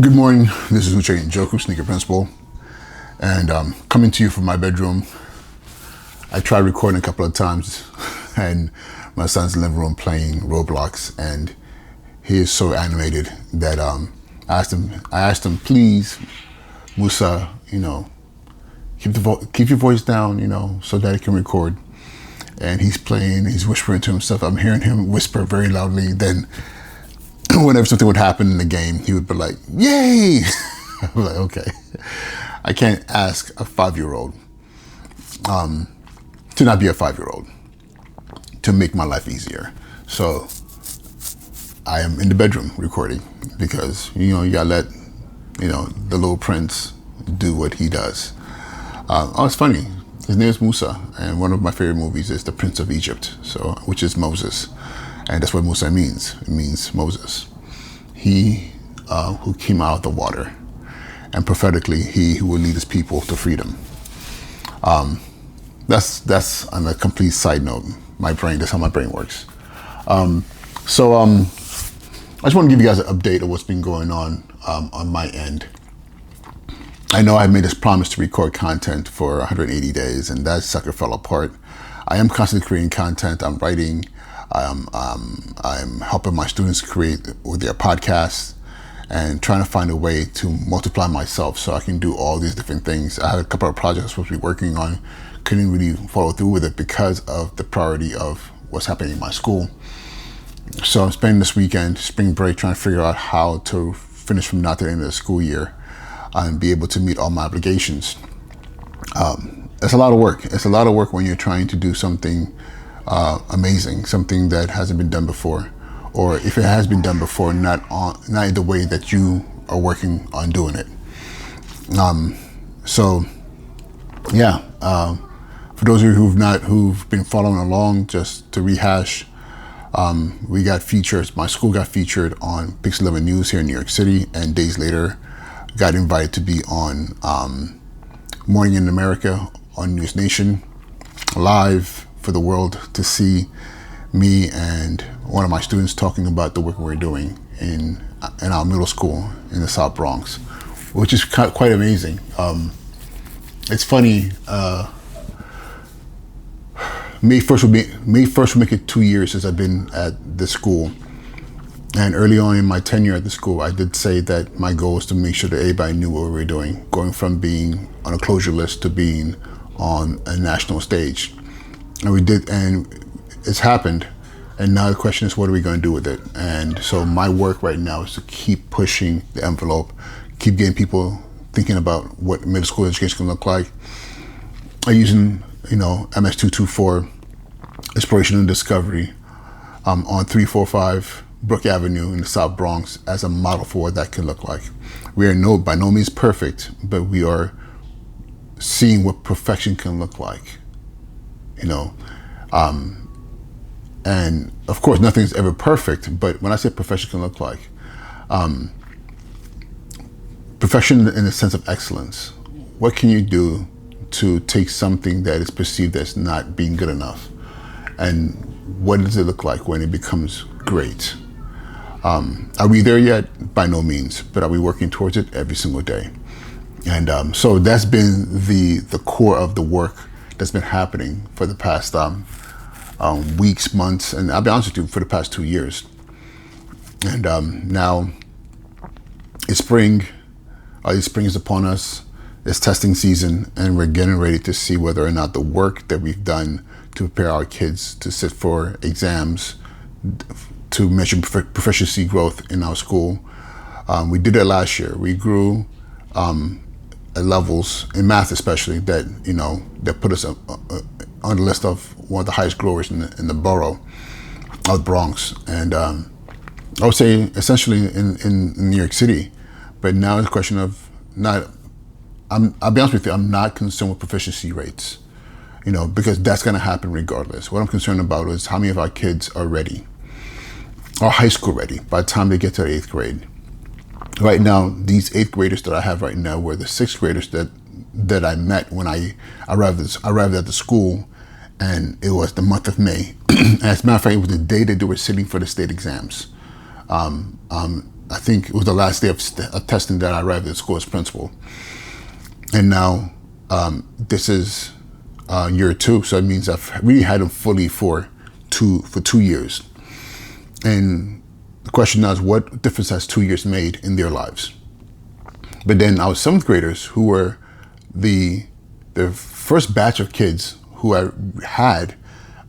Good morning. This is Uche Njoku, Sneaker Principal, and coming to you from my bedroom. I tried recording a couple of times, and my son's in the living room playing Roblox, and he is so animated that I asked him, please, Musa, keep your voice down, so that he can record. And he's playing, he's whispering to himself. I'm hearing him whisper very loudly. Then whenever something would happen in the game, he would be like, yay! I'm like, okay. I can't ask a 5-year-old to not be a 5-year-old to make my life easier. So I am in the bedroom recording because, you gotta let, the little prince do what he does. It's funny. His name is Musa, and one of my favorite movies is The Prince of Egypt, which is Moses. And that's what Musa means. It means Moses. He who came out of the water, and prophetically, he who will lead his people to freedom. That's on a complete side note. That's how my brain works. I just want to give you guys an update of what's been going on my end. I know I made this promise to record content for 180 days, and that sucker fell apart. I am constantly creating content. I'm writing. I'm helping my students create with their podcasts and trying to find a way to multiply myself so I can do all these different things. I had a couple of projects I was supposed to be working on, couldn't really follow through with it because of the priority of what's happening in my school. So I'm spending this weekend, spring break, trying to figure out how to finish from now to the end of the school year and be able to meet all my obligations. It's a lot of work. It's a lot of work when you're trying to do something amazing, something that hasn't been done before, or if it has been done before, not in the way that you are working on doing it. For those of you who've been following along, just to rehash, we got features. My school got featured on PIX11 News here in New York City, and days later, got invited to be on Morning in America on NewsNation, live for the world to see me and one of my students talking about the work we're doing in our middle school in the South Bronx, which is quite amazing. It's funny. May 1st will make it 2 years since I've been at this school. And early on in my tenure at the school, I did say that my goal was to make sure that everybody knew what we were doing, going from being on a closure list to being on a national stage. And we did, and it's happened. And now the question is, what are we going to do with it? And so my work right now is to keep pushing the envelope, keep getting people thinking about what middle school education can look like. I'm using, MS224, Inspiration and Discovery, on 345 Brook Avenue in the South Bronx as a model for what that can look like. We are by no means perfect, but we are seeing what perfection can look like. And of course, nothing's ever perfect, but when I say perfection can look like, perfection in the sense of excellence. What can you do to take something that is perceived as not being good enough? And what does it look like when it becomes great? Are we there yet? By no means, but are we working towards it every single day? And so that's been the core of the work that's been happening for the past weeks, months, and I'll be honest with you, for the past 2 years. And now it's spring. Spring is upon us. It's testing season, and we're getting ready to see whether or not the work that we've done to prepare our kids to sit for exams, to measure proficiency growth in our school. We did it last year. We grew at levels in math, especially that put us on the list of one of the highest growers in the borough of Bronx, and I would say essentially in New York City. But now it's a question of I'll be honest with you, I'm not concerned with proficiency rates, because that's going to happen regardless. What I'm concerned about is how many of our kids are ready, are high school ready by the time they get to the 8th grade. Right now, these 8th graders that I have right now were the 6th graders that I met when I arrived at the school, and it was the month of May. As a matter of fact, it was the day that they were sitting for the state exams. I think it was the last day of testing that I arrived at school as principal. And now this is year 2, so it means I've really had them fully for 2 years. And the question now is, what difference has 2 years made in their lives? But then our 7th graders, who were the first batch of kids who I had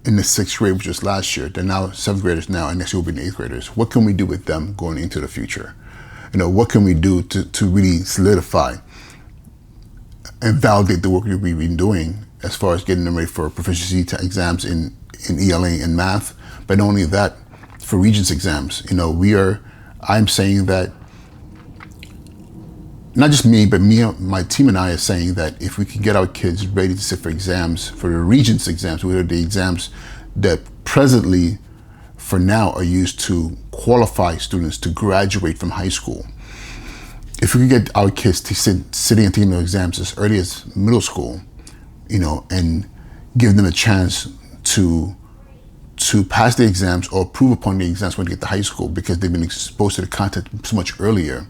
in the 6th grade, which was last year, they're now 7th graders now, and next year will be the 8th graders. What can we do with them going into the future? What can we do to really solidify and validate the work we've been doing as far as getting them ready for proficiency exams in ELA and math, but not only that, for Regents exams. I'm saying that, not just me, but my team and I are saying that if we can get our kids ready to sit for exams, for the Regents exams, which are the exams that presently, for now, are used to qualify students to graduate from high school. If we could get our kids to sitting and taking their exams as early as middle school, and give them a chance to pass the exams or improve upon the exams when they get to high school, because they've been exposed to the content so much earlier.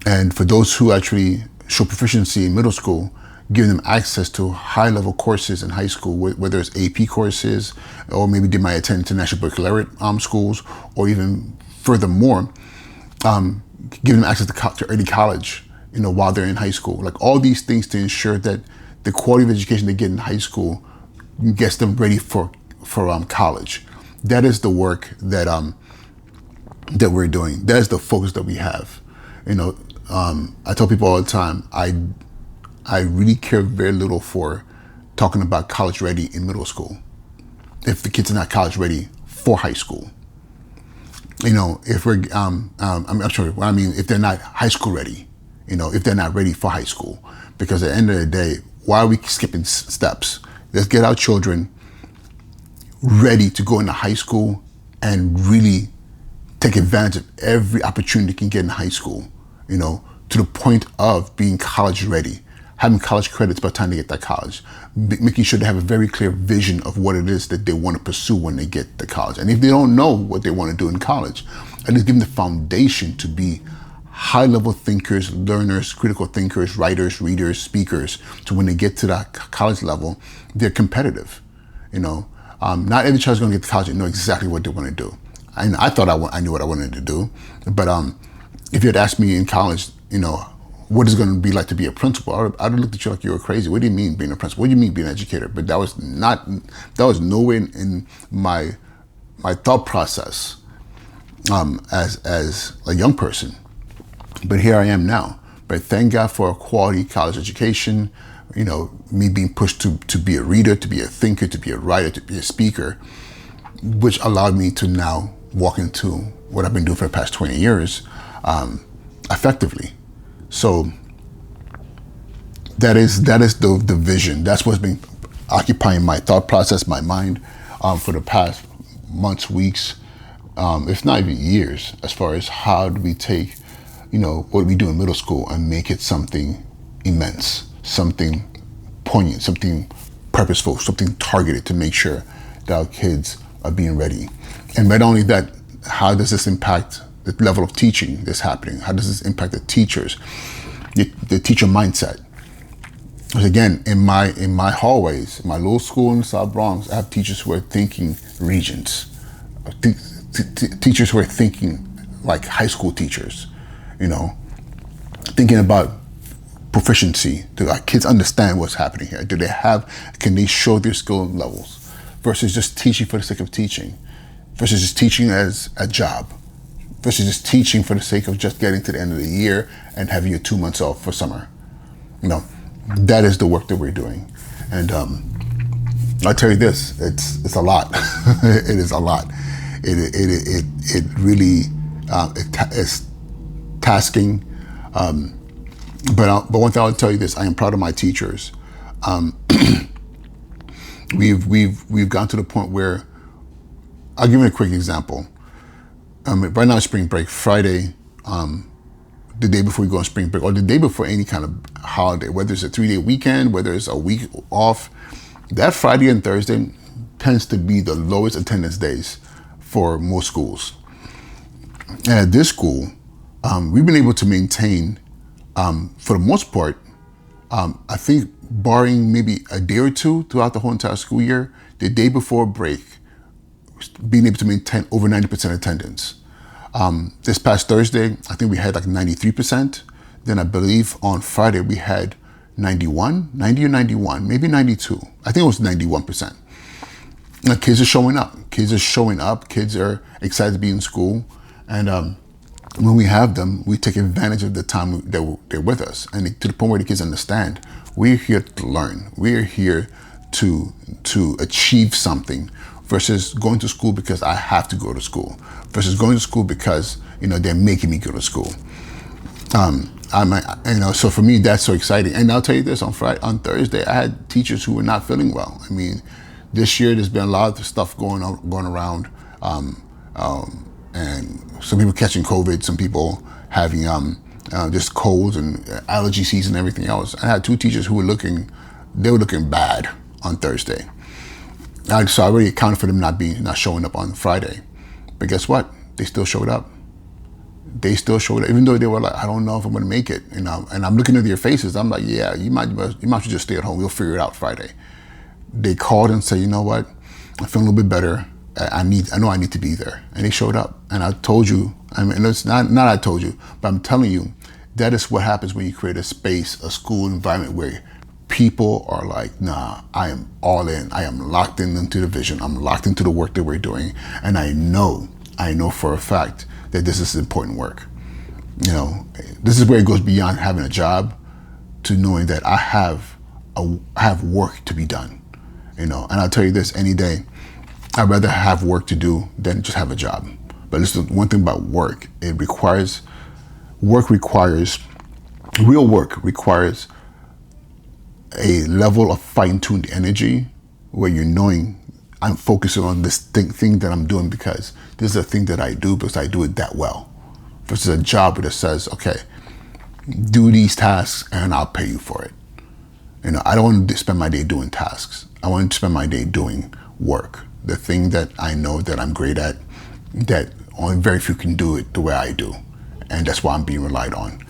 And for those who actually show proficiency in middle school, giving them access to high-level courses in high school, whether it's AP courses, or maybe they might attend international baccalaureate schools, or even furthermore, giving them access to early college, while they're in high school. Like all these things to ensure that the quality of education they get in high school gets them ready for college. That is the work that we're doing. That is the focus that we have. I tell people all the time, I really care very little for talking about college ready in middle school if the kids are not college ready for high school. If we're I'm sorry, what I mean, if they're not high school ready, if they're not ready for high school. Because at the end of the day, why are we skipping steps? Let's get our children ready to go into high school and really take advantage of every opportunity they can get in high school, to the point of being college ready, having college credits by the time they get to college, making sure they have a very clear vision of what it is that they want to pursue when they get to college. And if they don't know what they want to do in college, at least give them the foundation to be high-level thinkers, learners, critical thinkers, writers, readers, speakers, so when they get to that college level, they're competitive. Not every child's going to get to college and know exactly what they want to do. I thought I knew what I wanted to do, but if you had asked me in college, what is it going to be like to be a principal, I'd have looked at you like you were crazy. What do you mean being a principal? What do you mean being an educator? But that was nowhere in my thought process as a young person. But here I am now. But thank God for a quality college education, me being pushed to be a reader, to be a thinker, to be a writer, to be a speaker, which allowed me to now walk into what I've been doing for the past 20 years effectively. So that is the vision. That's what's been occupying my thought process, my mind, for the past months, weeks, if not even years, as far as how do we take, what we do in middle school and make it something immense, something poignant, something purposeful, something targeted to make sure that our kids are being ready. And not only that, how does this impact the level of teaching that's happening? How does this impact the teachers, the teacher mindset? Because again, in my hallways, in my little school in the South Bronx, I have teachers who are thinking Regents, teachers who are thinking like high school teachers, thinking about proficiency. Do our kids understand what's happening here? Can they show their skill levels versus just teaching for the sake of teaching, versus just teaching as a job, versus just teaching for the sake of just getting to the end of the year and having your 2 months off for summer. That is the work that we're doing. And I'll tell you this, it's a lot. It is a lot. It really is tasking. But one thing I'll tell you this, I am proud of my teachers. We've gotten to the point where, I'll give you a quick example. Right now, spring break, Friday, the day before we go on spring break, or the day before any kind of holiday, whether it's a 3-day weekend, whether it's a week off, that Friday and Thursday tends to be the lowest attendance days for most schools. And at this school, we've been able to maintain, for the most part, I think barring maybe a day or two throughout the whole entire school year, the day before break, being able to maintain over 90% attendance. This past Thursday, I think we had like 93%. Then I believe on Friday we had 90 or 91, maybe 92. I think it was 91%. Kids are showing up. Kids are showing up. Kids are excited to be in school. And when we have them, we take advantage of the time that they're with us. And to the point where the kids understand, we're here to learn. We're here to achieve something versus going to school because I have to go to school versus going to school because, they're making me go to school. So for me, that's so exciting. And I'll tell you this, on Thursday, I had teachers who were not feeling well. I mean, this year there's been a lot of stuff going around, and some people catching COVID, some people having just colds and allergy season and everything else. I had 2 teachers who were looking bad on Thursday. So I already accounted for them not showing up on Friday. But guess what? They still showed up. Even though they were like, I don't know if I'm going to make it, And I'm looking at their faces. I'm like, yeah, you might just stay at home. We'll figure it out Friday. They called and said, you know what? I feel a little bit better. I know I need to be there. And they showed up. And I told you, it's not I told you, but I'm telling you, that is what happens when you create a space, a school environment where people are like, nah, I am all in. I am locked into the vision. I'm locked into the work that we're doing. And I know for a fact that this is important work. This is where it goes beyond having a job to knowing that I have work to be done. And I'll tell you this, any day, I'd rather have work to do than just have a job. But listen, one thing about work, real work requires a level of fine-tuned energy where you're knowing I'm focusing on this thing that I'm doing because this is a thing that I do because I do it that well. Versus a job that says, okay, do these tasks and I'll pay you for it. I don't want to spend my day doing tasks. I want to spend my day doing work. The thing that I know that I'm great at, that only very few can do it the way I do. And that's why I'm being relied on.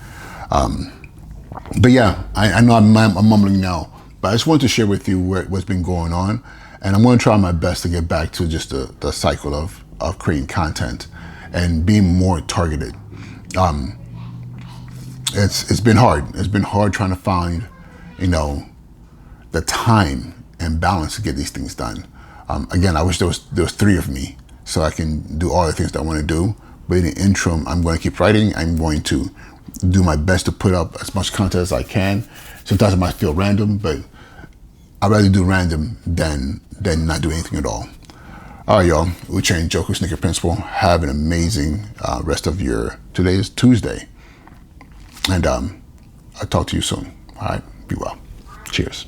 But yeah, I know I'm mumbling now, but I just wanted to share with you what's been going on. And I'm going to try my best to get back to just the cycle of creating content and being more targeted. It's been hard. It's been hard trying to find, the time and balance to get these things done. Again, I wish there was 3 of me so I can do all the things that I want to do. But in the interim, I'm going to keep writing. I'm going to do my best to put up as much content as I can. Sometimes it might feel random, but I'd rather do random than not do anything at all. All right, y'all. We're Chain Joker, Sneaker Principal. Have an amazing rest of today is Tuesday. And I'll talk to you soon. All right. Be well. Cheers.